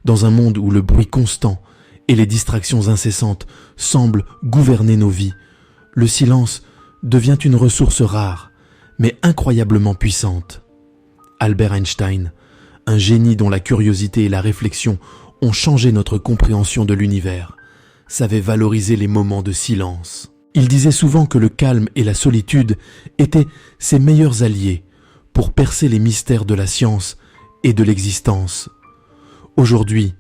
Dans un monde où le bruit constant et les distractions incessantes semblent gouverner nos vies, le silence devient une ressource rare, mais incroyablement puissante. Albert Einstein, un génie dont la curiosité et la réflexion ont changé notre compréhension de l'univers, savait valoriser les moments de silence. Il disait souvent que le calme et la solitude étaient ses meilleurs alliés pour percer les mystères de la science et de l'existence. Aujourd'hui,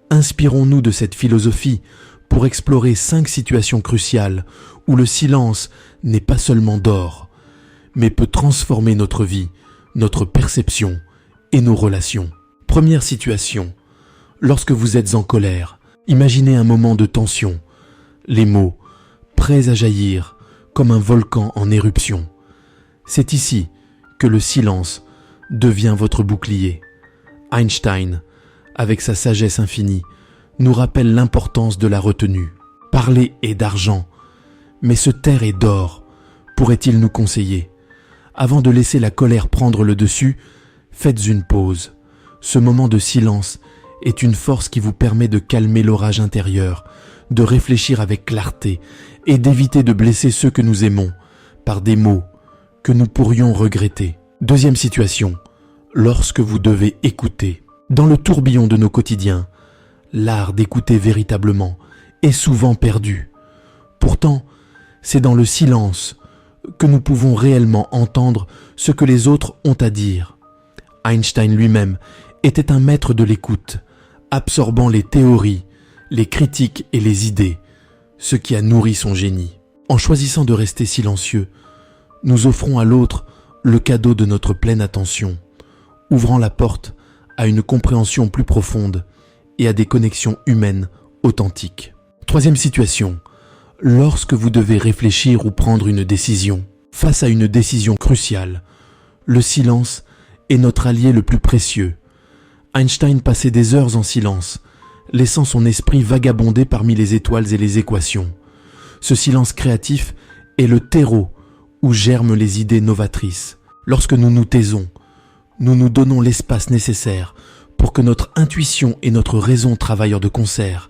inspirons-nous de cette philosophie pour explorer 5 situations cruciales où le silence n'est pas seulement d'or, mais peut transformer notre vie, notre perception et nos relations. Première situation, lorsque vous êtes en colère, imaginez un moment de tension, les mots prêts à jaillir comme un volcan en éruption. C'est ici que le silence devient votre bouclier. Einstein, avec sa sagesse infinie, nous rappelle l'importance de la retenue. Parler est d'argent, mais se taire est d'or, pourrait-il nous conseiller. Avant de laisser la colère prendre le dessus, faites une pause. Ce moment de silence est une force qui vous permet de calmer l'orage intérieur, de réfléchir avec clarté et d'éviter de blesser ceux que nous aimons par des mots que nous pourrions regretter. Deuxième situation, lorsque vous devez écouter. Dans le tourbillon de nos quotidiens, l'art d'écouter véritablement est souvent perdu. Pourtant, c'est dans le silence que nous pouvons réellement entendre ce que les autres ont à dire. Einstein lui-même était un maître de l'écoute, absorbant les théories, les critiques et les idées, ce qui a nourri son génie. En choisissant de rester silencieux, nous offrons à l'autre le cadeau de notre pleine attention, ouvrant la porte à une compréhension plus profonde et à des connexions humaines authentiques. Troisième situation, lorsque vous devez réfléchir ou prendre une décision. Face à une décision cruciale, le silence est notre allié le plus précieux. Einstein passait des heures en silence, laissant son esprit vagabonder parmi les étoiles et les équations. Ce silence créatif est le terreau où germent les idées novatrices. Lorsque nous nous taisons, nous nous donnons l'espace nécessaire pour que notre intuition et notre raison travaillent de concert,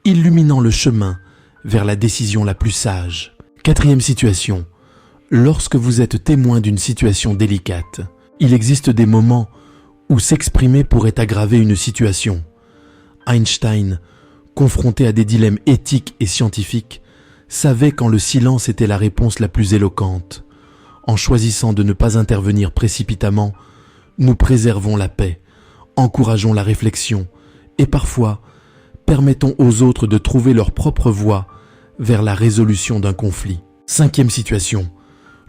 illuminant le chemin vers la décision la plus sage. Quatrième situation, lorsque vous êtes témoin d'une situation délicate, il existe des moments où s'exprimer pourrait aggraver une situation. Einstein, confronté à des dilemmes éthiques et scientifiques, savait quand le silence était la réponse la plus éloquente. En choisissant de ne pas intervenir précipitamment, nous préservons la paix, encourageons la réflexion et parfois permettons aux autres de trouver leur propre voie vers la résolution d'un conflit. Cinquième situation,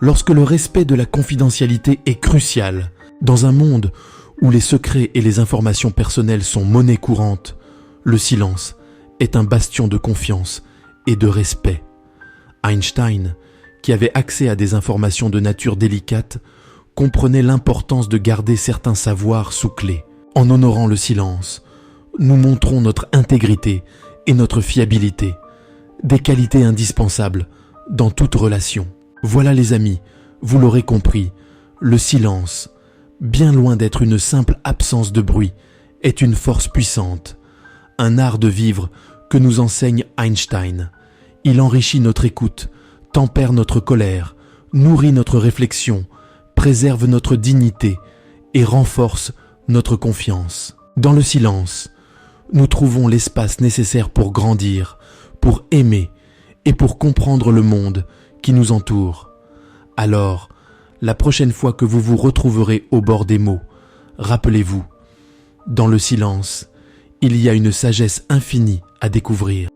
lorsque le respect de la confidentialité est crucial, dans un monde où les secrets et les informations personnelles sont monnaie courante, le silence est un bastion de confiance et de respect. Einstein, qui avait accès à des informations de nature délicate, comprenait l'importance de garder certains savoirs sous clé. En honorant le silence, nous montrons notre intégrité et notre fiabilité, des qualités indispensables dans toute relation. Voilà les amis, vous l'aurez compris, le silence, bien loin d'être une simple absence de bruit, est une force puissante, un art de vivre que nous enseigne Einstein. Il enrichit notre écoute, tempère notre colère, nourrit notre réflexion, préserve notre dignité et renforce notre confiance. Dans le silence, nous trouvons l'espace nécessaire pour grandir, pour aimer et pour comprendre le monde qui nous entoure. Alors, la prochaine fois que vous vous retrouverez au bord des mots, rappelez-vous, dans le silence, il y a une sagesse infinie à découvrir.